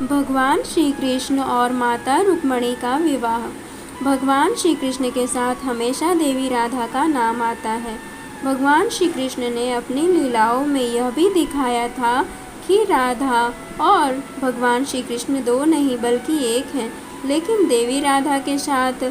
भगवान श्री कृष्ण और माता रुक्मणी का विवाह। भगवान श्री कृष्ण के साथ हमेशा देवी राधा का नाम आता है। भगवान श्री कृष्ण ने अपनी लीलाओं में यह भी दिखाया था कि राधा और भगवान श्री कृष्ण दो नहीं बल्कि एक हैं, लेकिन देवी राधा के साथ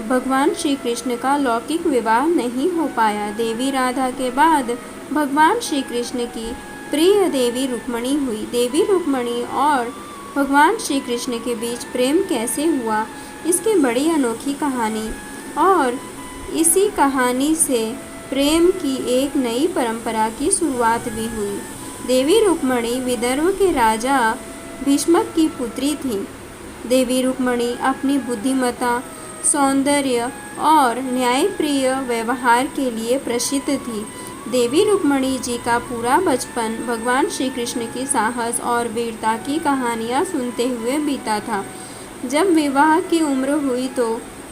भगवान श्री कृष्ण का लौकिक विवाह नहीं हो पाया। देवी राधा के बाद भगवान श्री कृष्ण की प्रिय देवी रुक्मणी हुई। देवी रुक्मणी और भगवान श्री कृष्ण के बीच प्रेम कैसे हुआ, इसकी बड़ी अनोखी कहानी, और इसी कहानी से प्रेम की एक नई परंपरा की शुरुआत भी हुई। देवी रुक्मणी विदर्भ के राजा भीष्मक की पुत्री थी। देवी रुक्मणी अपनी बुद्धिमत्ता, सौंदर्य और न्यायप्रिय व्यवहार के लिए प्रसिद्ध थी। देवी रुक्मणी जी का पूरा बचपन भगवान श्री कृष्ण की साहस और वीरता की कहानियाँ सुनते हुए बीता था। जब विवाह की उम्र हुई तो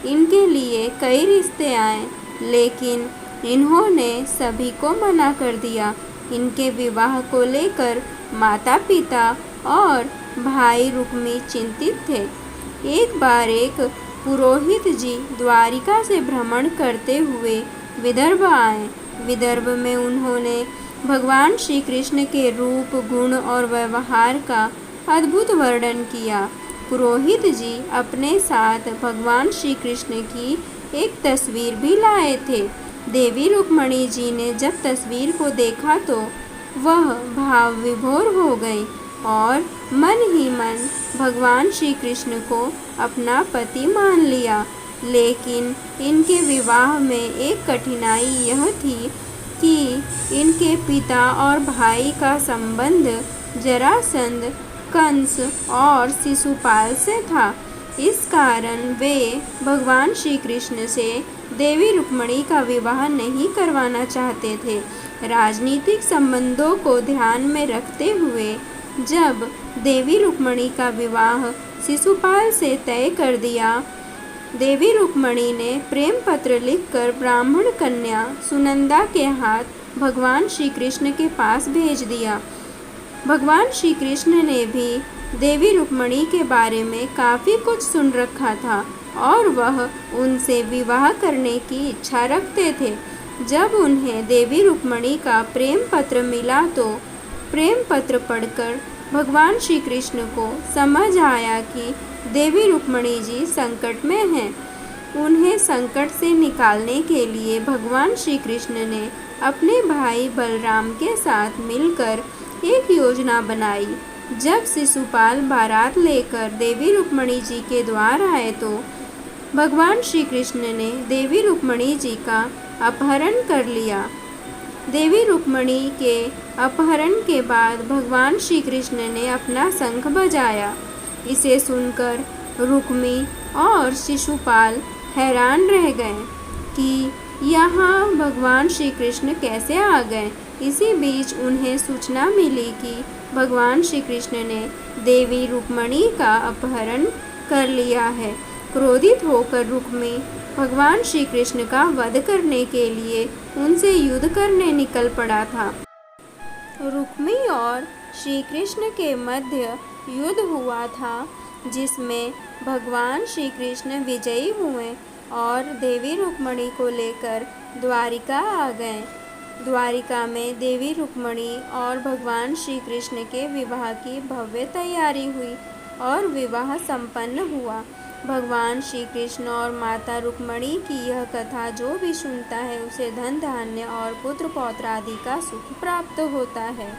इनके लिए कई रिश्ते आए, लेकिन इन्होंने सभी को मना कर दिया। इनके विवाह को लेकर माता पिता और भाई रुक्मी चिंतित थे। एक बार एक पुरोहित जी द्वारिका से भ्रमण करते हुए विदर्भ आए। विदर्भ में उन्होंने भगवान श्री कृष्ण के रूप, गुण और व्यवहार का अद्भुत वर्णन किया। पुरोहित जी अपने साथ भगवान श्री कृष्ण की एक तस्वीर भी लाए थे। देवी रुक्मणी जी ने जब तस्वीर को देखा तो वह भाव विभोर हो गई और मन ही मन भगवान श्री कृष्ण को अपना पति मान लिया। लेकिन इनके विवाह में एक कठिनाई यह थी कि इनके पिता और भाई का संबंध जरासंध, कंस और शिशुपाल से था। इस कारण वे भगवान श्री कृष्ण से देवी रुक्मणी का विवाह नहीं करवाना चाहते थे। राजनीतिक संबंधों को ध्यान में रखते हुए जब देवी रुक्मणी का विवाह शिशुपाल से तय कर दिया, देवी रुक्मणी ने प्रेम पत्र लिखकर ब्राह्मण कन्या सुनंदा के हाथ भगवान श्री कृष्ण के पास भेज दिया। भगवान श्री कृष्ण ने भी देवी रुक्मणी के बारे में काफ़ी कुछ सुन रखा था और वह उनसे विवाह करने की इच्छा रखते थे। जब उन्हें देवी रुक्मणी का प्रेम पत्र मिला तो प्रेम पत्र पढ़कर भगवान श्री कृष्ण को समझ आया कि देवी रुक्मणी जी संकट में हैं। उन्हें संकट से निकालने के लिए भगवान श्री कृष्ण ने अपने भाई बलराम के साथ मिलकर एक योजना बनाई। जब शिशुपाल बारात लेकर देवी रुक्मणी जी के द्वार आए तो भगवान श्री कृष्ण ने देवी रुक्मणी जी का अपहरण कर लिया। देवी रुक्मणी के अपहरण के बाद भगवान श्री कृष्ण ने अपना शंख बजाया। इसे सुनकर रुक्मी और शिशुपाल हैरान रह गए कि यहाँ भगवान श्री कृष्ण कैसे आ गए। इसी बीच उन्हें सूचना मिली कि भगवान श्री कृष्ण ने देवी रुक्मणी का अपहरण कर लिया है। क्रोधित होकर रुक्मी भगवान श्री कृष्ण का वध करने के लिए उनसे युद्ध करने निकल पड़ा था। रुक्मी और श्री कृष्ण के मध्य युद्ध हुआ था, जिसमें भगवान श्री कृष्ण विजयी हुए और देवी रुक्मणी को लेकर द्वारिका आ गए। द्वारिका में देवी रुक्मणी और भगवान श्री कृष्ण के विवाह की भव्य तैयारी हुई और विवाह संपन्न हुआ। भगवान श्री कृष्ण और माता रुक्मणी की यह कथा जो भी सुनता है उसे धन धान्य और पुत्र पौत्र आदि का सुख प्राप्त होता है।